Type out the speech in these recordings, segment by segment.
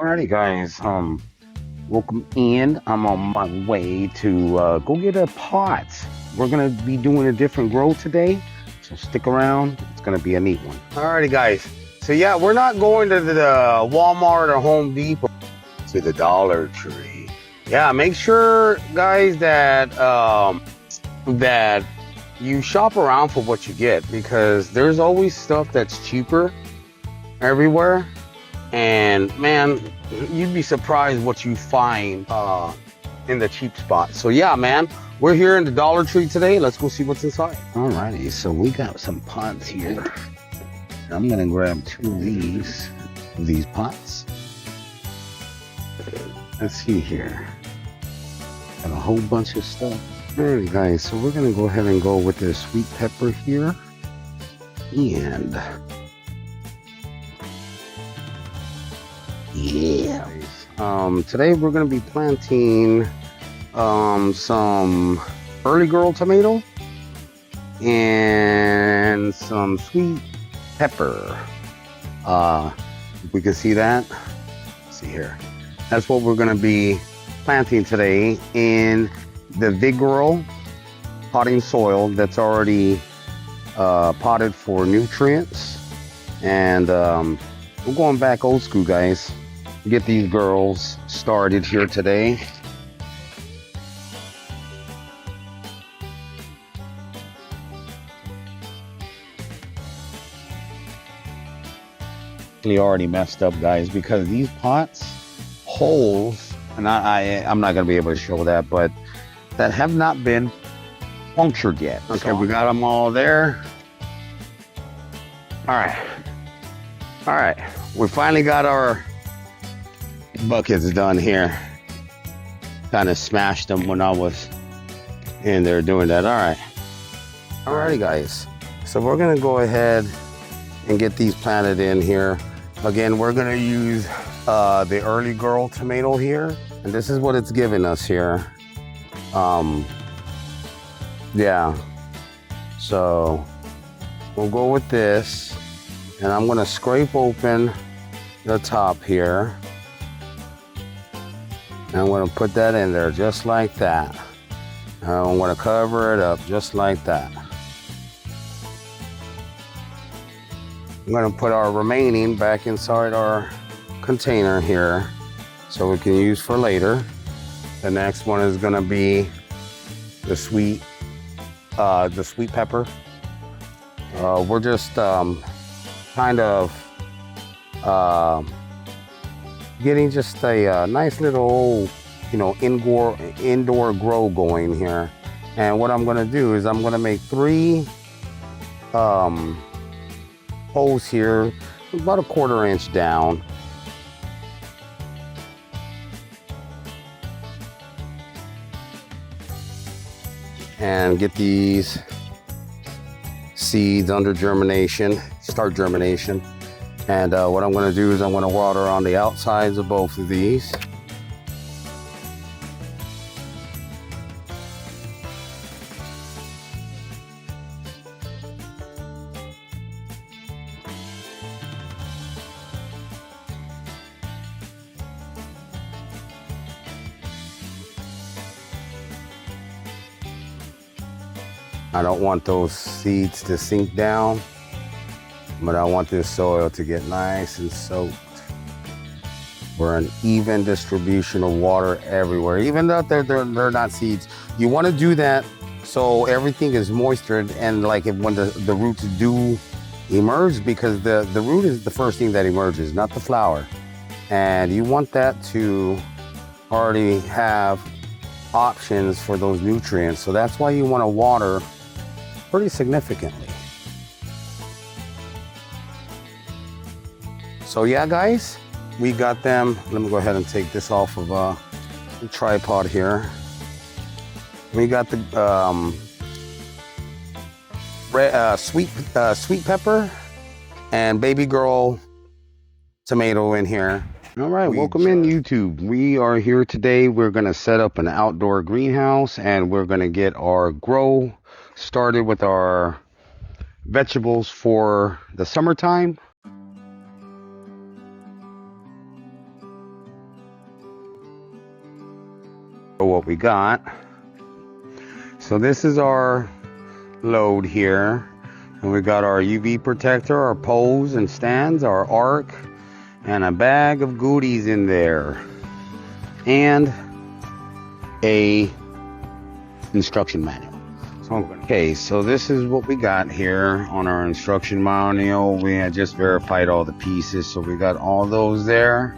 Alrighty, guys. Welcome in. I'm on my way to go get a pot. We're gonna be doing a different grow today, so stick around. It's gonna be a neat one. Alrighty, guys. So yeah, we're not going to the Walmart or Home Depot, to the Dollar Tree. Yeah, make sure, guys, that that you shop around for what you get, because there's always stuff that's cheaper everywhere. And man, you'd be surprised what you find in the cheap spot. So yeah, man, we're here in the Dollar Tree today. Let's go see what's inside. Alrighty, so we got some pots here. I'm gonna grab two of these pots. Let's see here. Got a whole bunch of stuff. Alrighty, guys, so we're gonna go ahead and go with the sweet pepper here. And yeah. Today we're going to be planting some early girl tomato and some sweet pepper. If we can see that. Let's see here. That's what we're going to be planting today in the Vigoro potting soil that's already potted for nutrients. And we're going back old school, guys. Get these girls started here today. Already messed up, guys, because these pots holes, and I'm not gonna be able to show that, but that have not been punctured yet. Okay, we got them all there. All right, we finally got our buckets done here. Kind of smashed them when I was in there doing that. Alrighty, guys, so we're gonna go ahead and get these planted in here. Again, we're gonna use the early girl tomato here, and this is what it's giving us here. Yeah, so we'll go with this, and I'm gonna scrape open the top here. And I'm going to put that in there just like that. I'm going to cover it up just like that. I'm going to put our remaining back inside our container here so we can use for later. The next one is going to be the sweet pepper. We're just kind of getting just a nice little, indoor grow going here. And what I'm gonna do is I'm gonna make 3 holes here, about a 1/4 inch down. And get these seeds under germination, start germination. And what I'm going to do is I'm going to water on the outsides of both of these. I don't want those seeds to sink down, but I want this soil to get nice and soaked for an even distribution of water everywhere. Even though they're not seeds, you want to do that so everything is moistured, and like when the roots do emerge, because the root is the first thing that emerges, not the flower. And you want that to already have options for those nutrients. So that's why you want to water pretty significantly. So yeah, guys, we got them. Let me go ahead and take this off of the tripod here. We got the sweet pepper and baby girl tomato in here. All right, welcome in YouTube. We are here today. We're gonna set up an outdoor greenhouse, and we're gonna get our grow started with our vegetables for the summertime. what we got. So this is our load here. And we got our UV protector, our poles and stands, our arc, and a bag of goodies in there. And a instruction manual. Okay, so this is what we got here on our instruction manual. We had just verified all the pieces, so we got all those there.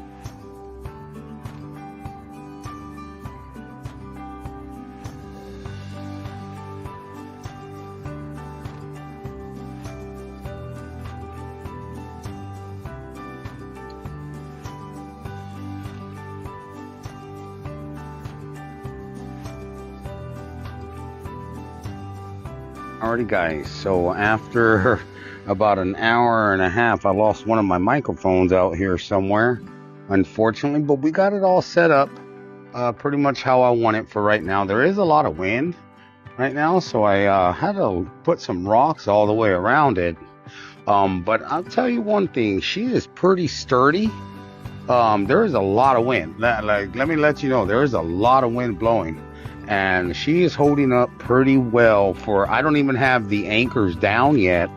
Alrighty guys, so after about an hour and a half, I lost one of my microphones out here somewhere, unfortunately, but we got it all set up pretty much how I want it for right now. There is a lot of wind right now, so I had to put some rocks all the way around it. But I'll tell you one thing, she is pretty sturdy. There is a lot of wind. Let me let you know, there is a lot of wind blowing. And she is holding up pretty well for, I don't even have the anchors down yet.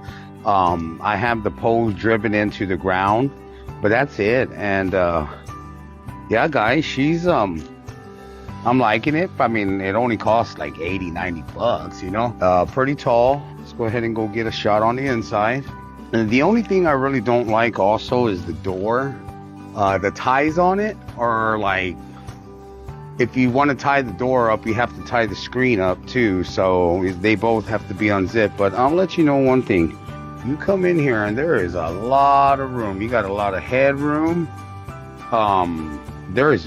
I have the poles driven into the ground, but that's it. And yeah guys, she's I'm liking it. I mean, it only costs like 80-90 bucks, you know. Pretty tall. Let's go ahead and go get a shot on the inside. And the only thing I really don't like also is the door. The ties on it are like, if you want to tie the door up, you have to tie the screen up too. So they both have to be unzipped. But I'll let you know one thing. You come in here and there is a lot of room. You got a lot of headroom. There is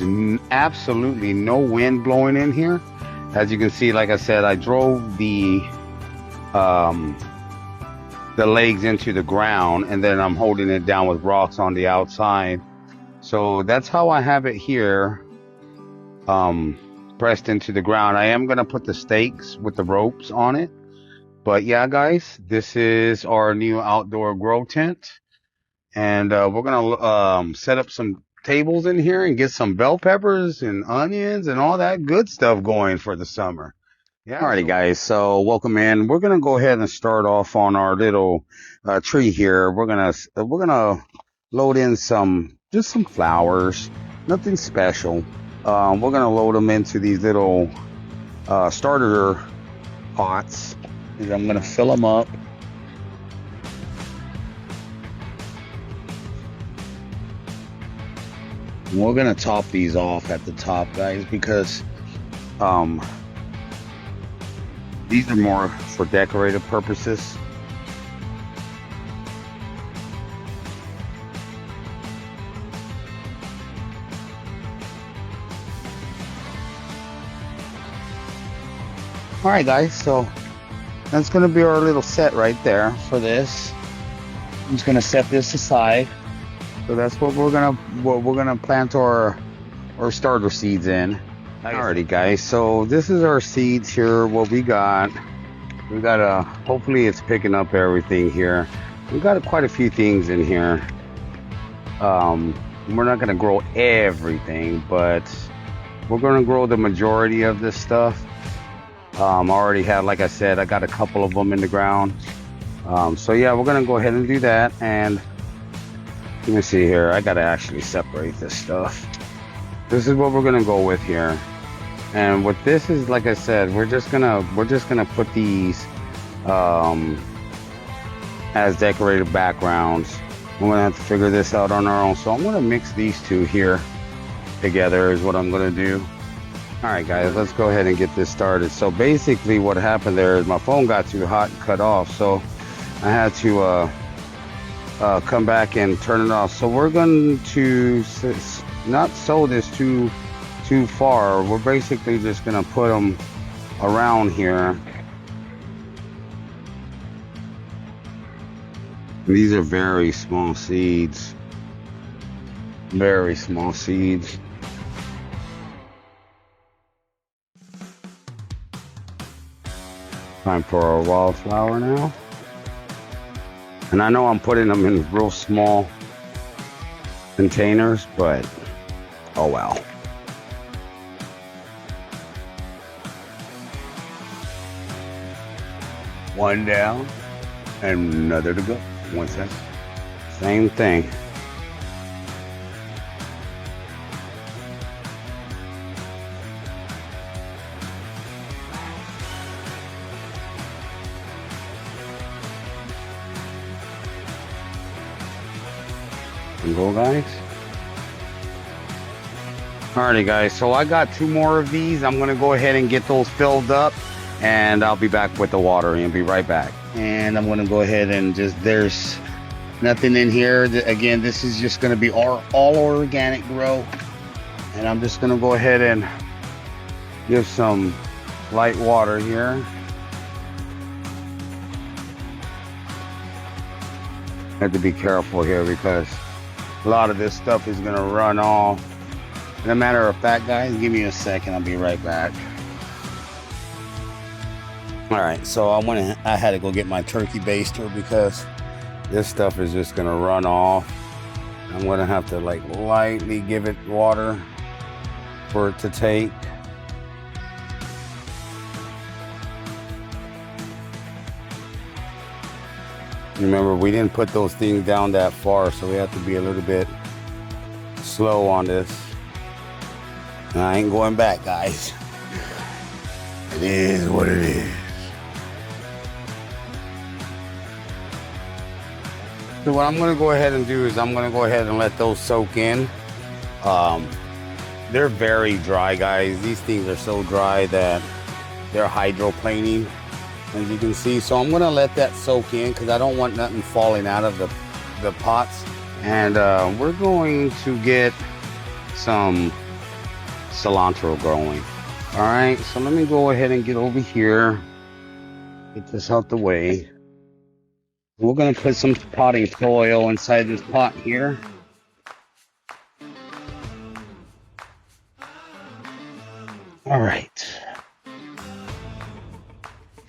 absolutely no wind blowing in here. As you can see, like I said, I drove the legs into the ground, and then I'm holding it down with rocks on the outside. So that's how I have it here. Pressed into the ground. I am going to put the stakes with the ropes on it. But yeah guys, this is our new outdoor grow tent, and we're going to set up some tables in here and get some bell peppers and onions and all that good stuff going for the summer. Yeah. Alrighty guys, so welcome in. We're going to go ahead and start off on our little tree here. We're going to load in just some flowers, nothing special. We're going to load them into these little starter pots. And I'm going to fill them up. And we're going to top these off at the top, guys, because these are more for decorative purposes. Alright guys, so that's going to be our little set right there for this. I'm just going to set this aside. So that's what we're gonna plant our starter seeds in. Alrighty guys, so this is our seeds here. What we got hopefully it's picking up everything here. We got quite a few things in here. We're not going to grow everything, but we're going to grow the majority of this stuff. I already had, like I said, I got a couple of them in the ground. So yeah, we're going to go ahead and do that. And let me see here. I got to actually separate this stuff. This is what we're going to go with here. And what this is, like I said, we're just gonna put these as decorative backgrounds. We're gonna have to figure this out on our own. So I'm gonna mix these two here together is what I'm gonna do. All right, guys, let's go ahead and get this started. So basically what happened there is my phone got too hot and cut off. So I had to come back and turn it off. So we're going to not sew this too far. We're basically just gonna put them around here. These are very small seeds. Very small seeds. Time for our wildflower now. And I know I'm putting them in real small containers, but oh well. One down and another to go. 1 second. Same thing. And go, guys. Alrighty, guys. So I got 2 more of these. I'm gonna go ahead and get those filled up, and I'll be back with the water and be right back. And I'm gonna go ahead and there's nothing in here. Again, this is just gonna be all organic grow, and I'm just gonna go ahead and give some light water here. I have to be careful here because a lot of this stuff is gonna run off. And a matter of fact, guys, give me a second, I'll be right back. All right, so I had to go get my turkey baster because this stuff is just gonna run off. I'm gonna have to like lightly give it water for it to take. Remember, we didn't put those things down that far, so we have to be a little bit slow on this. And I ain't going back, guys. It is what it is. So what I'm gonna go ahead and do is I'm gonna go ahead and let those soak in. They're very dry, guys. These things are so dry that they're hydroplaning, as you can see. So I'm gonna let that soak in because I don't want nothing falling out of the pots. And we're going to get some cilantro growing. All right, so let me go ahead and get over here, get this out the way. We're gonna put some potting soil inside this pot here. All right,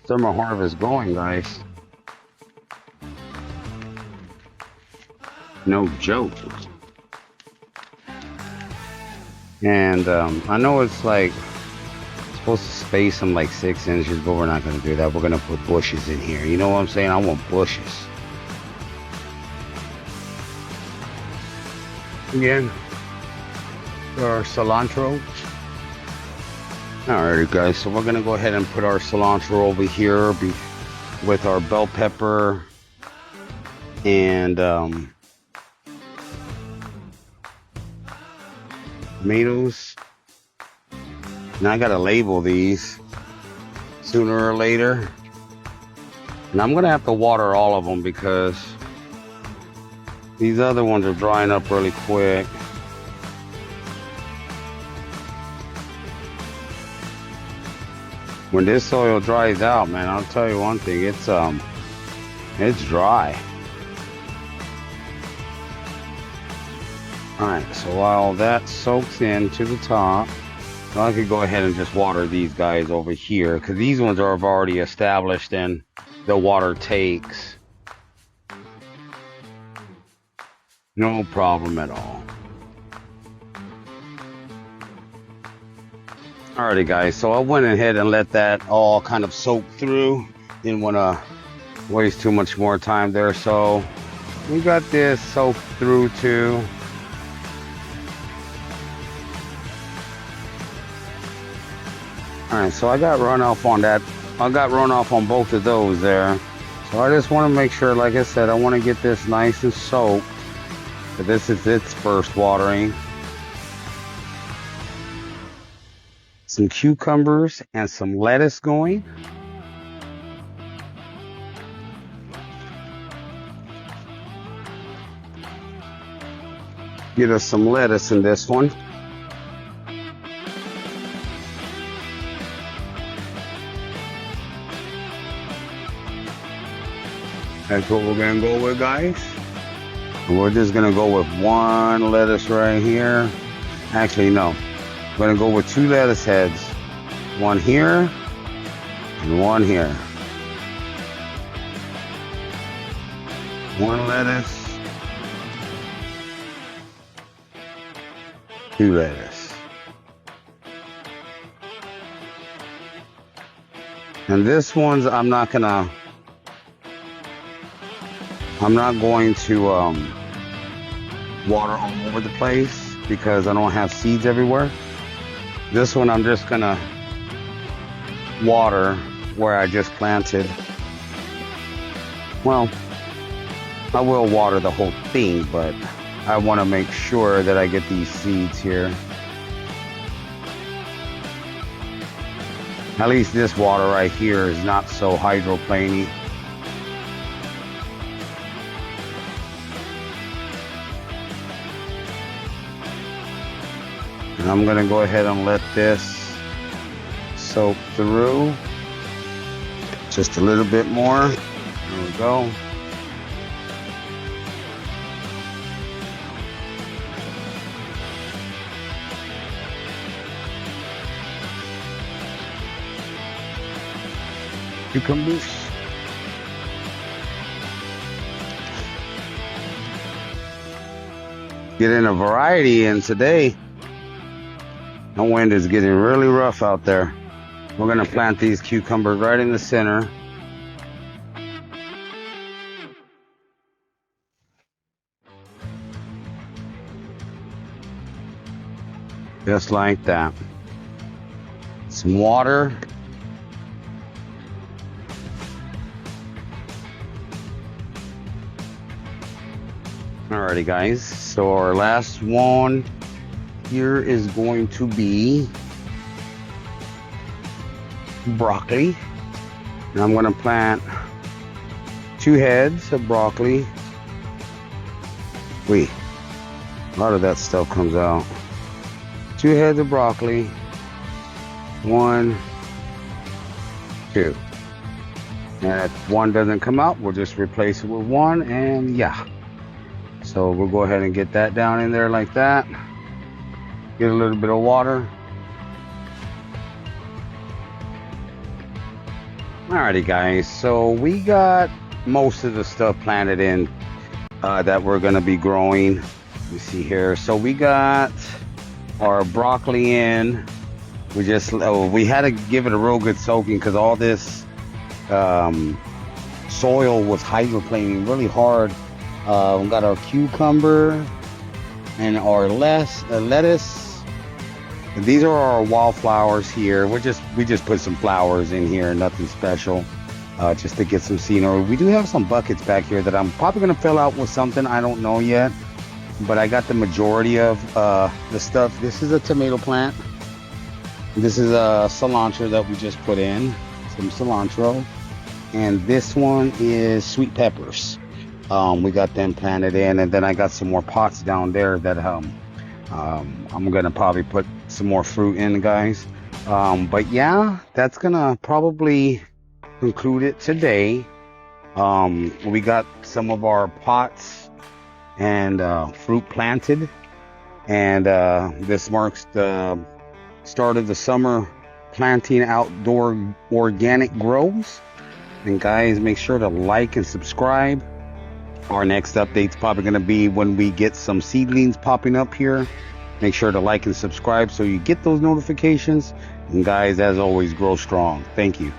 summer harvest going, guys. No joke. And I know it's like supposed to space them like 6 inches, but we're not going to do that. We're going to put bushes in here. You know what I'm saying? I want bushes. Again, our cilantro. Alrighty, guys. So we're going to go ahead and put our cilantro over here with our bell pepper and tomatoes. Now I gotta label these sooner or later, and I'm gonna have to water all of them because these other ones are drying up really quick. When this soil dries out, man, I'll tell you one thing, it's dry. Alright, so while that soaks in to the top, so I could go ahead and just water these guys over here because these ones are already established and the water takes. No problem at all. Alrighty, guys, so I went ahead and let that all kind of soak through. Didn't want to waste too much more time there, so we got this soaked through too. Alright, so I got runoff on that. I got runoff on both of those there. So I just want to make sure, like I said, I want to get this nice and soaked. But this is its first watering. Some cucumbers and some lettuce going. Get us some lettuce in this one. That's what we're gonna go with, guys. And we're just gonna go with one lettuce right here. Actually, no. We're gonna go with 2 lettuce heads. One here and one here. One lettuce, 2 lettuce. And this one's, I'm not gonna I'm not going to water all over the place because I don't have seeds everywhere. This one I'm just gonna water where I just planted. Well, I will water the whole thing, but I want to make sure that I get these seeds here. At least this water right here is not so hydroplaney. And I'm gonna go ahead and let this soak through just a little bit more. There we go. Cucumbers. Getting a variety in today. The wind is getting really rough out there. We're gonna plant these cucumbers right in the center. Just like that. Some water. Alrighty guys, so our last one here is going to be broccoli. And I'm gonna plant 2 heads of broccoli. Wait, a lot of that stuff comes out. 2 heads of broccoli. 1, 2. And if one doesn't come out, we'll just replace it with 1, and yeah. So we'll go ahead and get that down in there like that. Get a little bit of water. Alrighty guys, so we got most of the stuff planted in that we're gonna be growing. Let me see here. So we got our broccoli in. We had to give it a real good soaking because all this soil was hydroplaning really hard. We got our cucumber and our lettuce. And these are our wildflowers here. We just put some flowers in here, nothing special, just to get some scenery. We do have some buckets back here that I'm probably gonna fill out with something, I don't know yet. But I got the majority of the stuff. This is a tomato plant. This is a cilantro that we just put in, some cilantro. And this one is sweet peppers. We got them planted in, and then I got some more pots down there that I'm gonna probably put some more fruit in, guys. But yeah, that's gonna probably conclude it today. We got some of our pots and fruit planted, and this marks the start of the summer planting outdoor organic grows. And guys, make sure to like and subscribe. Our next update's probably going to be when we get some seedlings popping up here. Make sure to like and subscribe so you get those notifications. And guys, as always, grow strong. Thank you.